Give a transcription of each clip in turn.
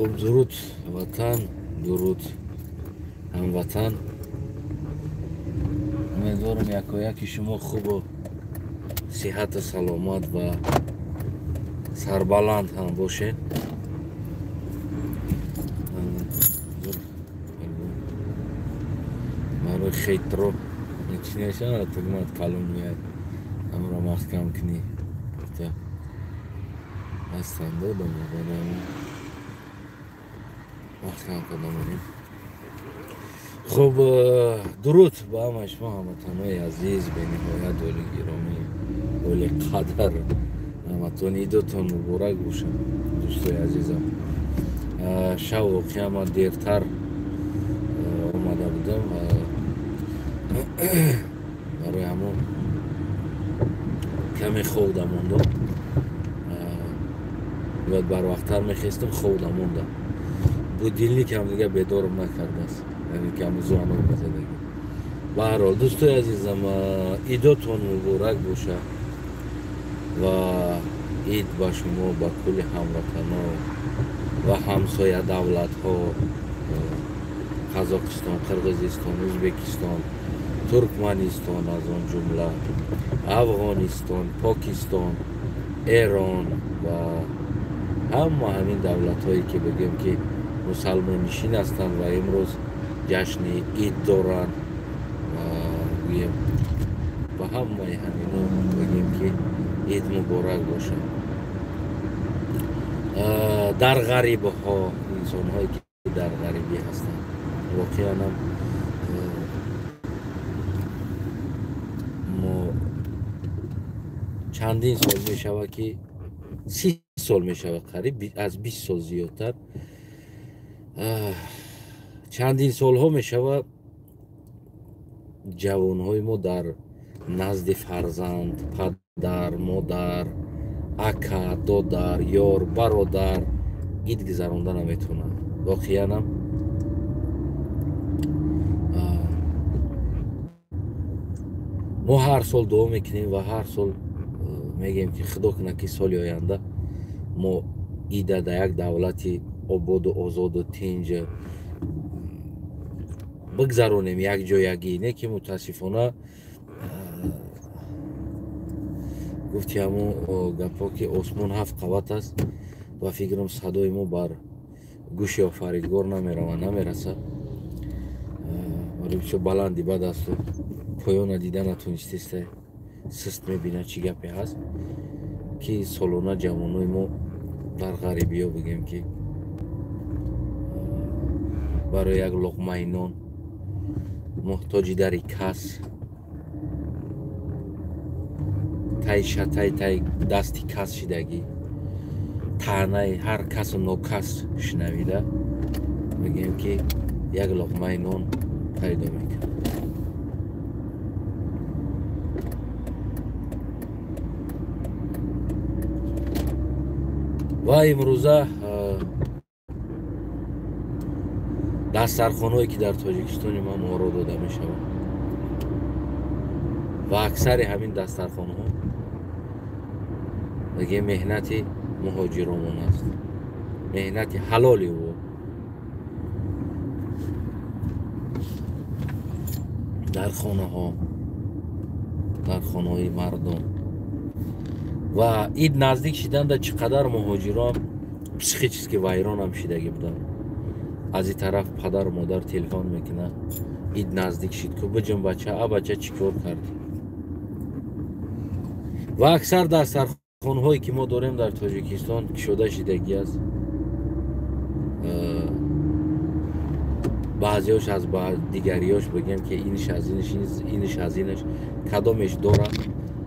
خب درود وطن، درود هموطن. امیدوارم یکی شما خوب و صحت و سلامت و سربلند هم باشین. من خیلی رو نچینیشان تگمت کلون میاد امرا محکم کنی هستن دادم محکم کنم. خب درود با همه شما هموطنای عزیز، به نهایت ولی گرامی، ولی قدر، همتون ایدتون مبارک باشه دوستای عزیزم. شب واقعا من دیرتر اومده بودم برای همون کمی خودم موندم، باید بر وقتتر میخواستم خودم موندم. بودیلی که هم دیگه بیدارم نکرده است، یعنی که همون زوانو بزده. به هر حال دوستای عزیزم، ایدتون مبارک باشه و اید با شما با کل هموطنا و همسایه دولت ها، قزاقستان، قرغیزستان، ازبکستان، ترکمنستان، از آن جمله افغانستان، پاکستان، ایران و همین دولت هایی که بگیم که مسلمان نشین هستند و امروز جشن اید دارن و بگیم و همه همینا بگیم که اید مبارک باشه. در غریبه ها، انسان هایی که در غریبی هستند، واقعا هم ما چندین سال می شود که 30 سال می شود، قریب از 20 سال زیادتر، چندین سال ها می شود جوان های ما در نزد فرزند، پدر، مادر، اکا، دادر، یار، برادر اید گذرانده نمیتونن. واقعا هم ما هر سال دعا میکنیم و هر سال میگیم که خدا کنه که سال آینده ما ایده در یک دولتی آباد و آزاد و تنج بگذرانیم، یک جا یکی. نه که متاسفانه گفتی همون گپا که آسمان 7 قوت است و فکرم صدای ما بر گوش آفریدگار نمیرسه، ولی بسیار بلندی بد است و پایان دیده نتونستی سست میبینه چی گپی هست که سالانه جوانای ما در غریبی ها بگیم که برای یک لقمه نان محتاج در کس، تای شتای تای دستی کس شدگی، تنه هر کس و نوکس شنویده بگیم که یک لقمه نان پیدا میکنه. و امروزه دسترخوان هایی که در تاجیکستان ما مورد داده می شود و اکثر همین دسترخوان ها دیگه مهنت مهاجرامون است، مهنت حلالی و در خانه ها، در خانه های مردم. و اید نزدیک شدن در چقدر مهاجران پسخی چیز که ویران هم شدگی بودن. از این طرف پدر و مادر تلفن میکنه اید نزدیک شد که بجم بچه چی کار کردی. و اکثر دسترخوان هایی که ما داریم در تاجیکستان شده شدگی است. بعضیاش از دیگریاش بگیم که اینش از اینش کدامش داره.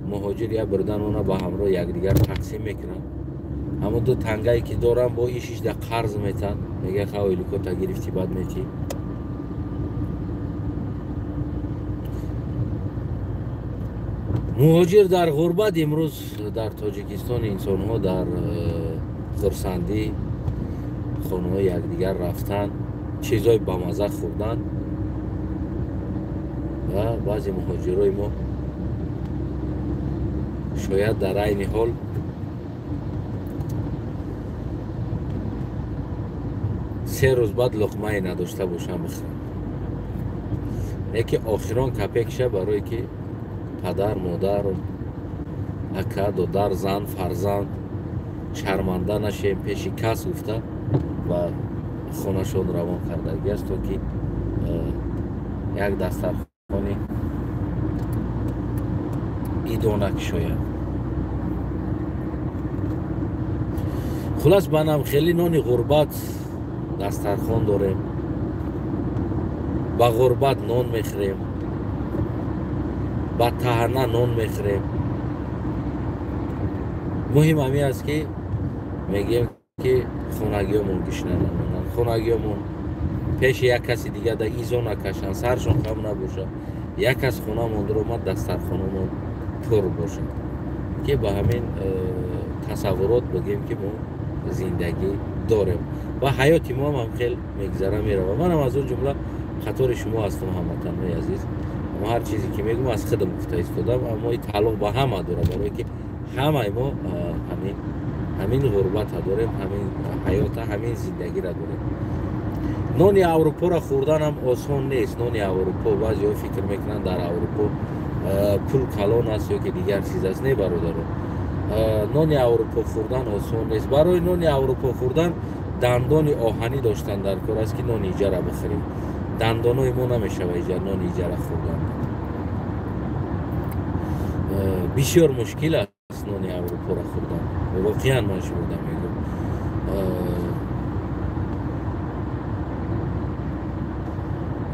مهاجر یا بردن اونا با همراه یکدیگر تقسیم میکنن. اما دو تنگایی که دارن با ایشش در قرض میتن، میگه خواهیلو که تا گرفتی بعد میتی. مهاجر در غربت امروز در تاجیکستان انسان ها در خرسندی خانه های یکدیگر رفتن، چیزای بامزه خوردن و بعضی مهاجرای ما شاید در این حال 3 روز بعد لقمه نداشته باشم بخورم. یکی آخران کپکشه برای که پدر مادر اکا دودر زن فرزند شرمنده نشیم پیش کس گفته و خونشون روان کردگی است تا که یک دسترخوانی ایدونک شوید. خلاص بانم خیلی نانی غربت دسترخوان داریم، با غربت نان میخوریم، با تهنه نان میخوریم. مهم همی است که میگیم که خونگیمون گشنه نمونن، خونگیمون پیش یک کسی دیگه در ایزون نکشن، سرشون خم نباشه، یک از خونه مندر اومد دسترخوانمون پر باشه که با همین تصورات بگیم که ما زندگی داریم و حیاتی ما هم خیلی میگذره میره. و من هم از اون جمله خطور شما هستم هموطنان عزیز. ما هر چیزی که میگم از خودم گفته ایستادم، اما این تعلق با همه داره، برای که همه ما همین غربت داریم، همین حیات، همین زندگی را داریم. نان اروپا را خوردن هم آسان نیست. نان اروپا بعضی ها فکر میکنن در اروپا پول کلان است یا که دیگر چیز است. نه برادران، نان اروپا خوردن آسان نیست. برای نان اروپا خوردن دندان آهنی داشتن در کار است که نان ایجا را بخوریم. دندان های ما نمیشه ایجا نان ایجا را خوردن. بسیار مشکل است نان اروپا را خوردن. واقعا من شما میگم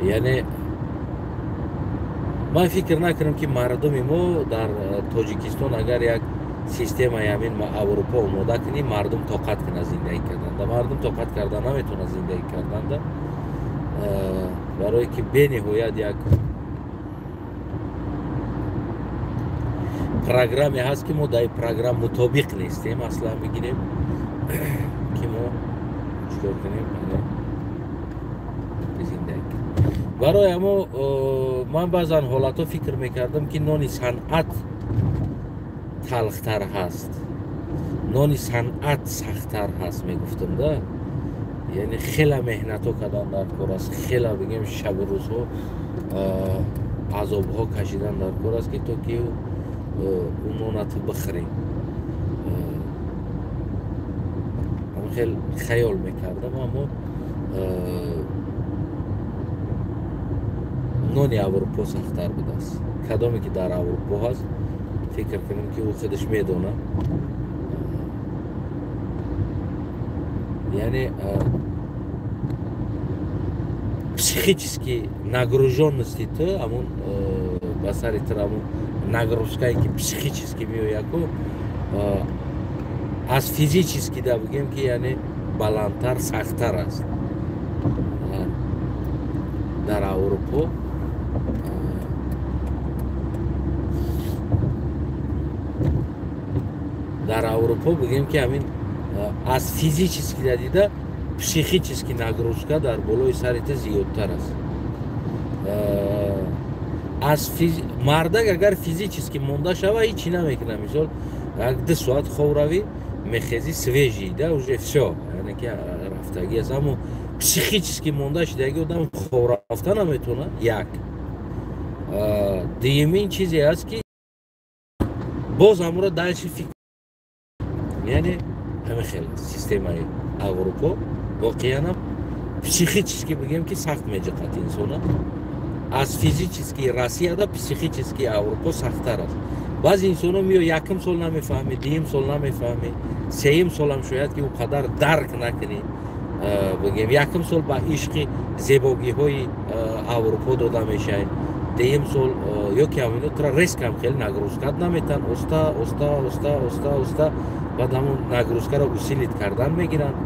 یعنی من فکر نکنم که مردم ما در تاجیکستان اگر یک سیستم همین ما اروپا اومده کنیم مردم طاقت کنه زندگی کردن. مردم طاقت کردن نمیتونه زندگی کردن، برای که به نهایت یک پروگرامی هست که ما در پروگرام مطابق نیستیم. اصلا میگیریم که ما چطور کنیم زندگی. برای اما من بعضا حالتا فکر میکردم که نان صنعت تلختر هست، نان صنعت سختتر هست میگفتم ده. یعنی خیلی مهنت ها کردن در کار است، خیلی بگیم شب و روز ها عذاب ها کشیدن در کار است که تو که اون نانت بخری. من خیلی خیال میکردم، اما نان اروپا سختتر بوده است. کدامی که در اروپا هست فکر کنم که او خودش میدونه. یعنی психически нагруженности то амон басари трамон нагрузкаи ки психически меояку аз физически да бигем ки яъне баландтар сахттар аст дар аврупо. дар аврупо бигем ки ҳамин аз физически дидида психически нагрузка дар болои сари ту зиёдтар аст. аз мардак агар физически монда шава ҳичи намекуна. мисол як 2 соат хоб равӣ мехези свежӣ да уже всё яъне ки рафтагӣ аст. аммо психически монда шудаги одам хоб рафта наметавона. як дуюмин чизе аст ки боз амро дальше фикр яъне ҳамин хел системаи аврупо واقعا психически бигем ки сахт меҷиқад инсона. аз физически Россия да психически Аврупо сахттар аст. баъзе инсоно миё якум сол намефаҳмӣ, дуюм сол намефаҳмӣ, сеюм солам шояд ки он қадар дарк накунӣ. бигем якум сол ба ишқи зебогиҳои Аврупо дода мешавӣ, дуюм сол ё ки ҳамино тура рескам хеле нагрузкат наметан. оста оста оста оста оста баъд ҳамон нагрузкаро усилит кардан мегиранд.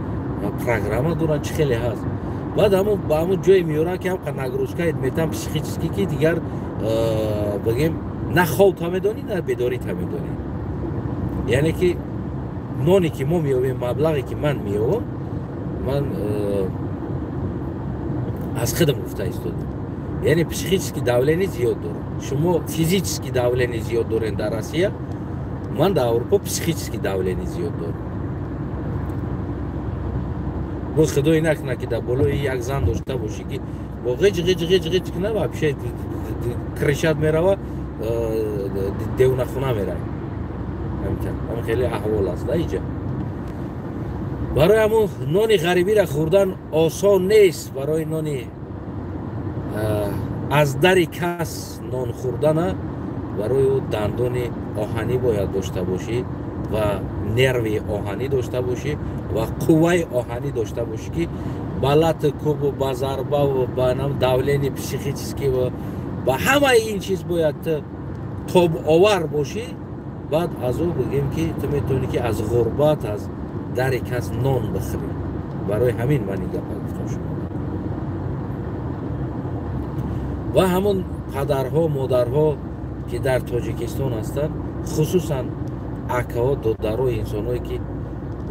программа доран чи хеле ҳаст. баъд ба ҳамон ҷое меёран ки ҳам нагрузкаед метан психически ки дигар бигем на хобта медонӣ на бедорита медонӣ. яъне ки ноне ки мо меёбем, маблағе ки ман меёбам, ман аз худам гуфта истодам. яъне психически давление зиёд дорам. шумо физически давление зиёд дорем дар Россия, ман дар Аврупо психически давление зиёд дорам. бо худои накуна ки дар болои як зан дошта бошӣ ки бо ғиҷ ғиҷ ғиҷ ғиҷ кина вообще кришат мерава девнахона мерава. ҳам хеле аҳвол аст да иҷа. барои ҳамун нони ғарибиро хӯрдан осон нест. барои нони аз дари кас нон хӯрдана барои ӯ дандони оҳанӣ бояд дошта бошӣ ва нерви оҳанӣ дошта бошӣ ва қувваи оҳанӣ дошта бошӣ ки ба лати кӯбу ба зарбаву ба давлени психически ба ҳамаи ин чиз бояд тобовар бошӣ. баъд аз ӯ бигем ки ту метавонӣ ки аз ғурбат аз дари кас нон бихӯрӣ. барои ҳамин ман ин гапа гуфтам шумо. ва ҳамон падарҳо модарҳо ки дар Тоҷикистон ҳастанд, хусусан акаҳо додарҳо инсонҳое ки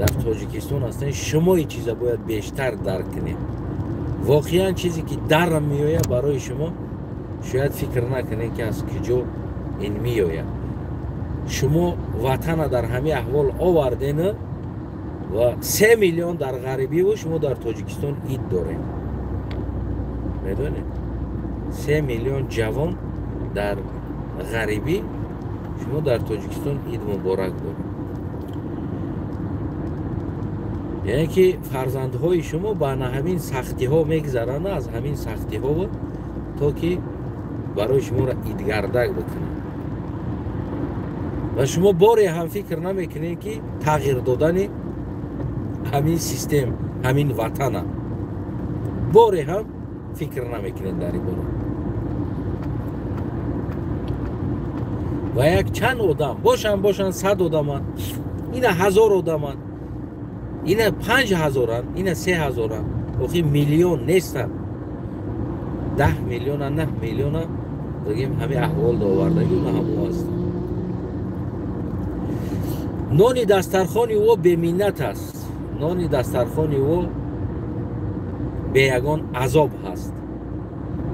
дар Тоҷикистон ҳастанд, шумо ин чиза бояд бештар дарк кунед. воқеан чизе ки дарм меояд барои шумо шояд фикр накунед ки аз куҷо ин меояд. шумо ватана дар ҳамин аҳвол овардену ва 3 миллион дар ғарибиву шумо дар Тоҷикистон ид доред. медонед? 3 миллион ҷавон дар ғарибӣ, шумо дар Тоҷикистон ид муборак доред. яъне ки фарзандҳои шумо ба ҳамин сахтиҳо мегзаранд, аз ҳамин сахтиҳо то ки барои шуморо идгардак бикунанд. ва шумо боре ҳам фикр намекунед ки тағйир додани ҳамин систем, ҳамин ватана. боре ҳам фикр намекунед дар ин бора. ва як чанд одам бошанд 100 одаманд, ина 1000 одаманд, ина 5000анд, ина 3000анд, охи миллион нестанд. 10 миллиона 9 миллиона бигем ҳамин аҳвол овардагӣ уна ҳамон ҳастанд. нони дастархони ӯ беминнат аст. нони дастархони ӯ бе ягон азоб ҳаст.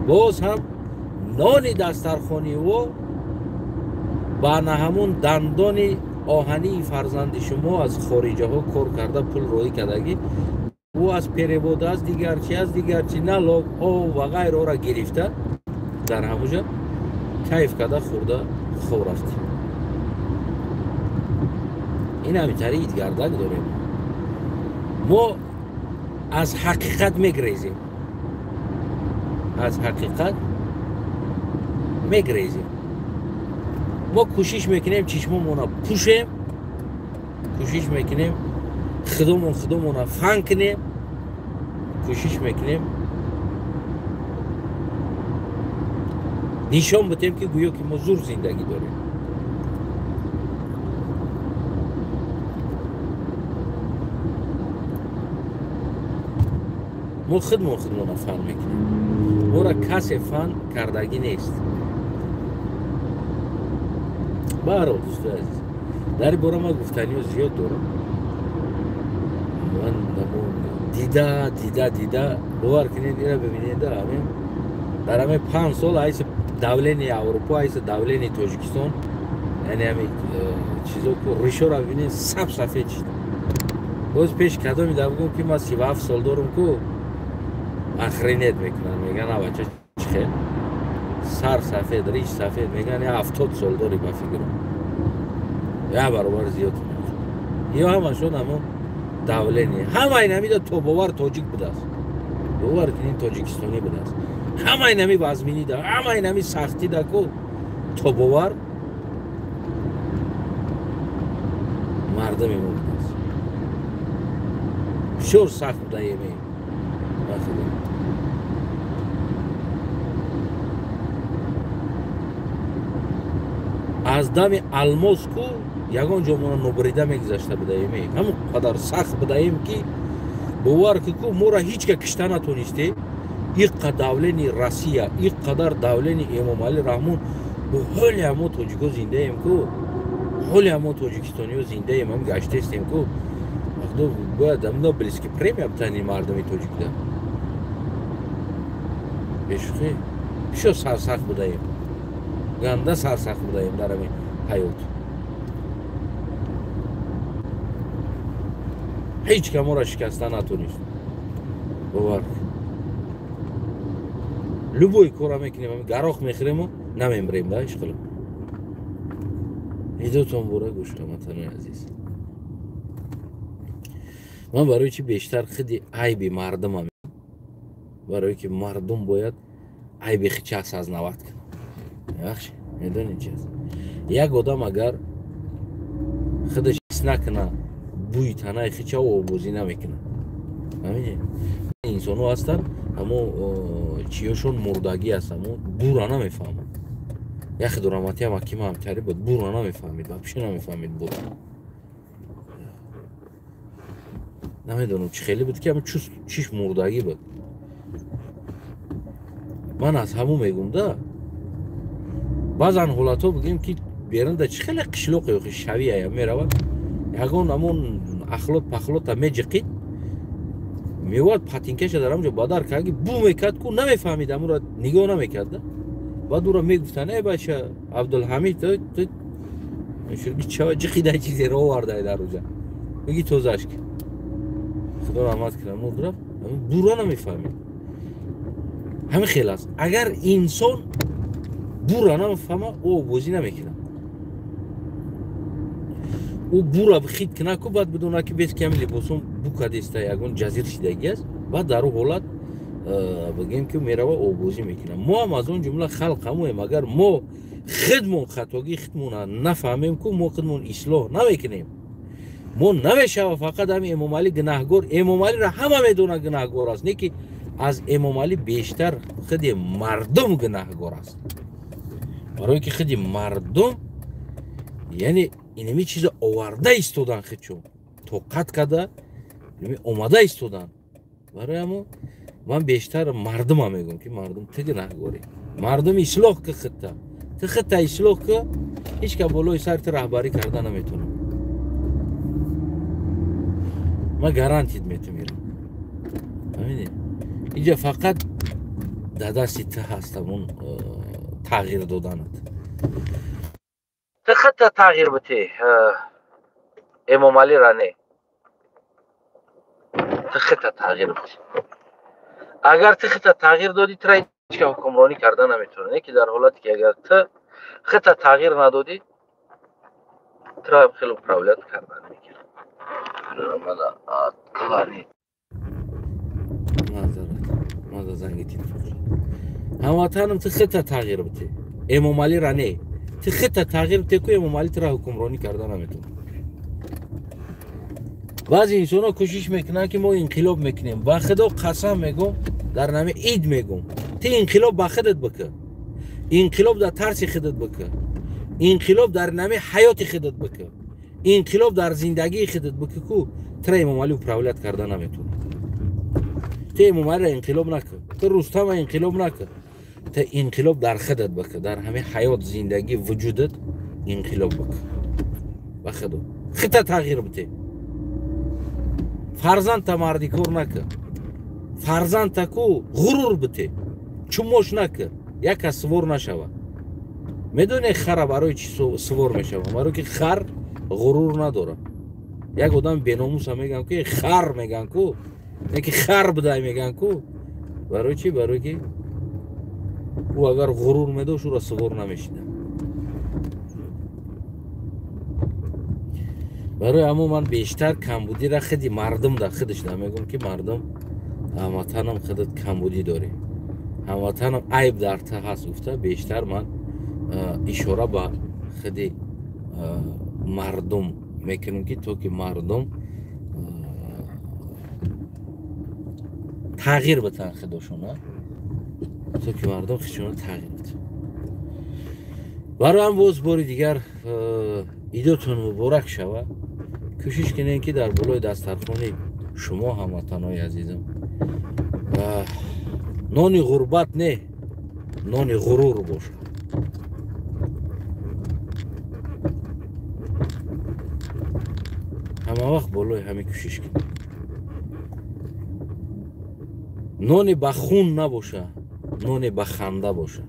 боз ҳам нони дастархони ӯ ба ҳамун дандони оҳании фарзанди шумо аз хориҷаҳо кор карда пул роҳӣ кардагӣ, ӯ аз перевода аз дигарчи налог ов ва ғайрора гирифта дар ҳамуҷа кайф карда хӯрда хоб рафтӣ. ин ҳаминтари идгардак дорем. мо аз ҳақиқат мегрезем. аз ҳақиқат мегрезем. мо кӯшиш мекунем чишмонмона пӯшем, кӯшиш мекунем худомона фан кунем, кӯшиш мекунем нишон бидем ки гӯё ки мо зур зиндагӣ дорем. мо худмона фан мекунем. мора касе фан кардагӣ нест. баҳрҳол дӯстои азиз, дар ин бора ман гуфтаниҳо зиёд дорам. ман дида бовар кунед ира бибинед дар ҳамин 5 сол айси давлени Аврупо, айси давлени Тоҷикистон, яъне ҳамин чизо ку ришора бибинед саб сафед шуда. боз пеш кадоми давгум ки ман 37 сол дорам ку ахринет мекунанд, меган авача чихел сар сафед, риш сафед, меган 70 сол дори ба фикрам. я баробар зиёд ё ҳамашон ҳамон давлени ҳама ин ҳамида тобовар тоҷик будааст. бовар кунед тоҷикистонӣ будааст. ҳама ин ҳами вазминӣ да, ҳама ин ҳами сахтӣ да ку тобовар мардами мо будааст. бисёр сахт буда еми аз дами алмос ку ягон ҷомона нобрида мегузашта будаем. ҳамон қадар сахт будаем ки бовар ки ку мора ҳеҷ ка кишта натонисте. иққа давлени Россия, иққадар давлени Эмомалӣ Раҳмон, бо ҳоли ҳамо тоҷико зиндаем ку, ҳоли ҳамо тоҷикистониҳо зиндаем, ҳам гаштестем ку вақто бояд амно близки премия бутани мардами тоҷикда. бешухӣ бисёр сарсахт будаем. ганда сарсахт будаем дар ҳамин ҳаёт. ҳеҷ ка моро шикаста натонист. باور любой کار میکنیم گراخ میخریم و نمیمریم ده اشکال ایدوتون بوره گوش همتون عزیز من برای چی بیشتر خیلی عیبی مردم هم برای که مردم باید عیبی خیچه از نوات کنه یخش میدونی چی هست یک آدم اگر خودش حس نکنه بوی تنه خیچه و بوزی نمیکنه همینه انسان ها هستن اما چیاشون مردگی هست اما بورا نمیفهمن یک دراماتی هم حکیم همکاری بود بورا نمیفهمید بپشی نمیفهمید بورا نمیدونم چی خیلی بود که اما چیش مردگی بود من از همون میگم ده بعضا حالت ها بگیم که بیرنده چی خیلی قشلوق یا شویه یا میرود یکون همون اخلوط پخلوط هم میجقید میواد پاتینکش در همونجا بادر که اگه بو میکرد که نمیفهمید همون را نگاه نمیکرد بعد او را میگفتن ای بچه عبدالحمید تو چه خیده چیزی را آورده در روزه بگی توزش که خدا رحمت کنه مرد رفت بورا نمیفهمید همین خیلی است اگر انسان بورا نمیفهمه او بوزی نمیکنه او بورا بخید کنه که باید بدونه که بیت کمی لباسون بو کدیسته یکون جزیر شدگی است بعد در او حالت بگیم که میره و او بوزی میکنه ما هم از اون جمله خلق همویم اگر ما خودمون خطاگی خودمون نفهمیم که ما خودمون اصلاح نمیکنیم ما نمیشه و فقط همین امام علی گناهگار امام علی را همه میدونه گناهگار است نه که از امام علی بیشتر خود مردم گناهگار است برای که خود مردم یعنی اینمی چیز آورده ایستودن خودشون توقت کرده اومده ایستودن برای همون من بیشتر مردم هم میگم که مردم تو گناهگاری مردم اصلاح که خودتا تو خودتا اصلاح که هیچ که بالای سرت رهبری کرده نمیتونه من گارانتید میتونم همینه اینجا فقط در دستی تو هستم اون تغییر دادنت تو خودتا تغییر بده امام علی را نه تو خودتا تغییر بده اگر تو خودتا تغییر دادی تو را هیچ که حکمرانی کرده نمیتونه نه که در حالتی که اگر تو خودتا تغییر ندادی تو را خیلی پراولیت کرده نمیکنه کلانی مازا زنگی تلفون هموطنم تو خودتا تغییر بده امام علی را نه تو خودتا تغییر بده که امام علی تو را حکمرانی کرده نمیتونه بعضی انسان ها کوشش میکنن که ما انقلاب میکنیم با خدا قسم میگم در نام عید میگم تو انقلاب با خودت بکن انقلاب در ترس خودت بکن انقلاب در نام حیات خودت بکن انقلاب در زندگی خودت بکن که تو امام علی پراولیت کرده نمیتونه تو امام علی انقلاب نکن تو رستم انقلاب نکن تو انقلاب در خودت بکن در همه حیات زندگی وجودت انقلاب بکن با خدا خودت تغییر بده فرزند تا مردی کار نکن فرزند تا کو غرور بده چموش نکن یک از سوار نشوه میدونی خر برای چی سوار میشوه برای که خر غرور نداره یک آدم بیناموس هم میگن که خر میگن کو نه که خر بده میگن کو برای چی برای که او اگر غرور میداشت او را سوار نمیشیده برای همون من بیشتر کمبودی را خیلی مردم در خودش نمیگم که مردم هموطنم خودت کمبودی داری هموطنم عیب در ته هست افته بیشتر من اشاره با خیلی مردم میکنم که تو که مردم تغییر بتن خودشون تو که مردم خودشون تغییر بتن برای هم باز باری دیگر ایدوتون مبارک شوه کوشش کنین که در بالای دسترخوان شما هموطنای عزیزم نان غربت نه نان غرور باشه همه وقت بالای همه کوشش کنین نان بخون نباشه نان بخنده باشه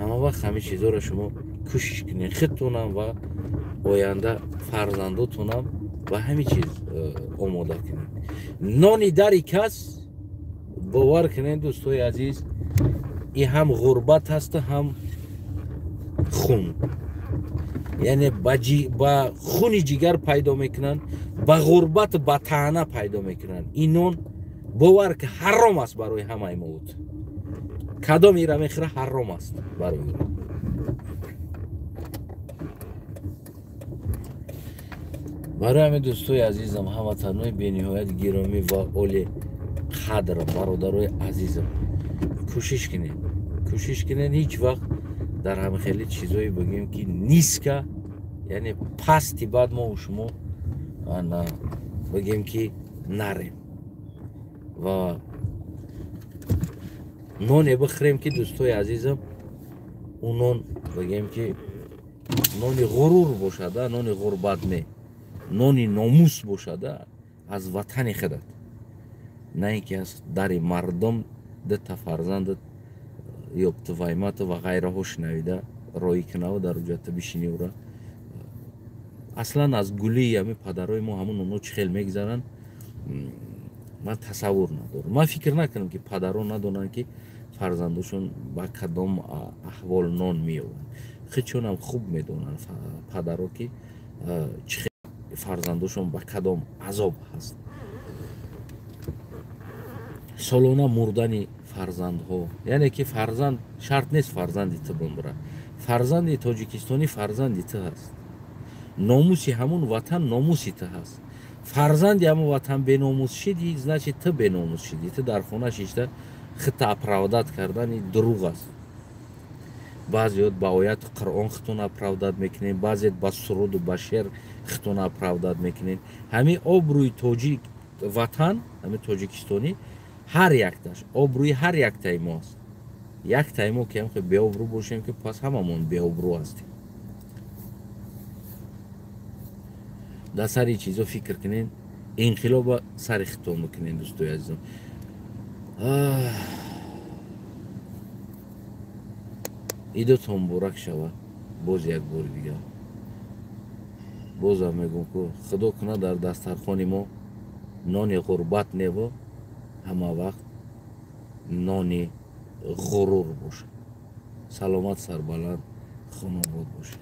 همه وقت همه چیزا را شما کوشش کنین خودتونم و آینده فرزنداتونم و همه چیز آماده کنین. نان در کس باور کنین دوستای عزیز این هم غربت هست هم خون، یعنی با خون جگر پیدا میکنن، با غربت با طعنه پیدا میکنن. این نان باور که حرام است برای همه موت. کدام ایره میخوره حرام است برای او. برای همه دوستای عزیزم، هموطنان بی‌نهایت گرامی و اول قدر، برادرای عزیزم، کوشش کنین هیچ وقت در همه خیلی چیزایی بگیم که نیست، که یعنی پستی بعد ما و شما بگیم که نریم و نان بخوریم که دوستای عزیزم اون نان بگیم که نان غرور باشده، نان غربت نه، نان ناموس باشده از وطن خودت، نه اینکه از در مردم ده فرزندت یا وایمات و غیره ها شنویده رای کنه و در اونجا بشینی و را اصلا از گلی همه پدرای ما همون اونو چه خیل میگذارن من تصور ندارم. من فکر نکنم که پدرها ندونن که فرزندشون با کدام احوال نان میوون. خیلیشون هم خوب میدونن پدرها که چه فرزندشون با کدام عذاب هست. سالانه مردن فرزند ها، یعنی که فرزند شرط نیست فرزندی تو بمره، فرزند تاجیکستانی فرزندی تو هست، ناموسی همون وطن ناموسی تو هست. فرزندی همون وطن به ناموس شدی значит تو به ناموس شدی، تو در خونه شیشته خط اپرودت کردن دروغ است. بعضیات با آیت قرآن خطون اپرودت میکنین، بعضیات با سرود و با شعر خطون اپرودت میکنین. همین آبروی تاجیک وطن، همین تاجیکستانی هر یک تاش آبروی هر یک تای ماست. یک تای ما که هم خیلی به آبرو باشیم که پس هممون به آبرو هستیم. در سری چیزا فکر کنین، انقلاب سر خطون میکنین دوستای عزیزم. ایدتون مبارک شود. باز یک بار دیگه باز هم میگم که خدا کنه در دسترخوان ما نان غربت نبا، همه وقت نان غرور باشه. سلامت سربلند خانه آباد باشه.